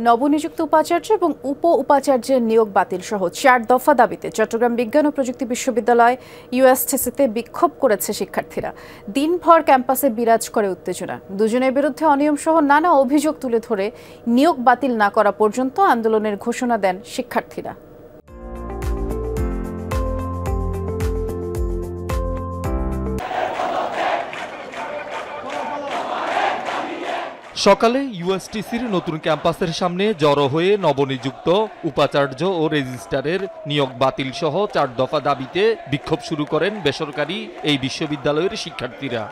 নবনিযুক্ত উপাচার্য এবং উপাচার্যের নিয়োগ বাতিল সহ 4 দফা দাবিতে চট্টগ্রাম বিজ্ঞান ও প্রযুক্তি বিশ্ববিদ্যালয় ইউএসটিসিতে বিক্ষোভ করেছে শিক্ষার্থীরা। দিনভর ক্যাম্পাসে বিরাজ করে উত্তেজনা। দুজনের বিরুদ্ধে অনিয়ম সহ নানা অভিযোগ তুলে ধরে নিয়োগ বাতিল না করা পর্যন্ত আন্দোলনের ঘোষণা দেন শিক্ষার্থীরা। সকালে ইউএসটিসির নতুন ক্যাম্পাসের সামনে জড়ো হয়ে নবনিযুক্ত উপাচার্য ও রেজিস্ট্রারের নিয়োগ বাতিল সহ 4 দফা দাবিতে বিক্ষোভ শুরু করেন বেসরকারি এই বিশ্ববিদ্যালয়ের শিক্ষার্থীরা।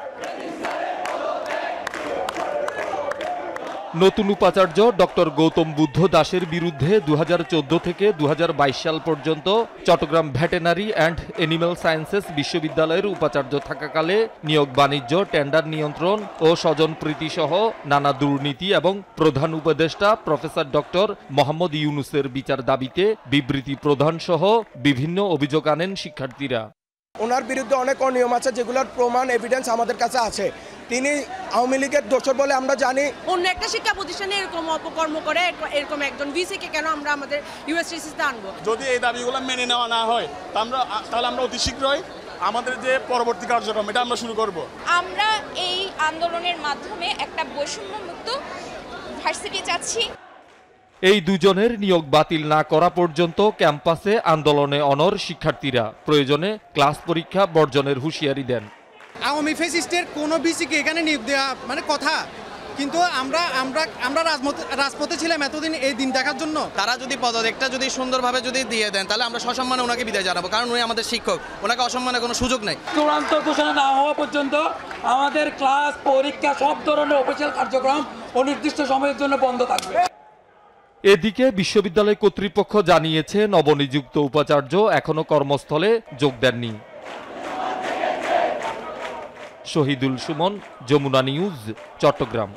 নতুন উপাচার্য ডক্টর গৌতম বুদ্ধ দাসের বিরুদ্ধে 2014 থেকে 2022 সাল পর্যন্ত Chattogram veterinary and animal sciences বিশ্ববিদ্যালয়ের উপাচার্য থাকাকালে নিয়োগ বাণিজ্য, টেন্ডার নিয়ন্ত্রণ ও স্বজনপ্রীতি সহ নানা দুর্নীতি এবং প্রধান উপদেষ্টা প্রফেসর ডক্টর মোহাম্মদ ইউনুসের বিচার দাবিতে বিবৃতি প্রদান সহ বিভিন্ন অভিযোগ আনেন শিক্ষার্থীরা। ওনার বিরুদ্ধে অনেক অনিয়ম আছে, যেগুলোর প্রমাণ এভিডেন্স আমাদের কাছে আছে। তিনি আওয়ামী লীগের দোষর বলে আমরা জানি। অন্য একটা শিক্ষা প্রতিষ্ঠানে এরকম অপকর্ম করে এরকম একজন ভিসিকে কেন আমরা আমাদের ইউএসটিসিতে আনবো? যদি এই দাবিগুলো মেনে নেওয়া না হয় তাহলে আমরা অতি শীঘ্রই আমাদের যে পরবর্তী কার্যক্রম এটা আমরা শুরু করব। আমরা এই আন্দোলনের মাধ্যমে একটা বৈষম্যমুক্ত ভার্সিটি চাচ্ছি। এই দুজনের নিয়োগ বাতিল না করা পর্যন্ত ক্যাম্পাসে আন্দোলনে অনড় শিক্ষার্থীরা। প্রয়োজনে ক্লাস পরীক্ষা বর্জনের হুঁশিয়ারি দেন। আওয়ামী ফ্যাসিস্টের কোনো বিসিকে এখানে নিয়োগ দেওয়া মানে কথা, কিন্তু আমরা রাজপথে ছিলাম এতদিন এই দিন দেখার জন্য। তারা যদি পদত্যাগটা যদি সুন্দরভাবে যদি দিয়ে দেন তাহলে আমরা সসম্মানে ওনাকে বিদায় জানাবো, কারণ উনি আমাদের শিক্ষক, ওনাকে অসম্মানের কোনো সুযোগ নেই। চূড়ান্ত ঘোষণা না হওয়া পর্যন্ত আমাদের ক্লাস পরীক্ষা সব ধরনের অফিসিয়াল কার্যক্রম অনির্দিষ্ট সময়ের জন্য বন্ধ থাকবে। এদিকে বিশ্ববিদ্যালয় কর্তৃপক্ষ জানিয়েছে নবনিযুক্ত উপাচার্য এখনো কর্মস্থলে যোগ দেননি। শহীদুল সুমন, যমুনা নিউজ, চট্টগ্রাম।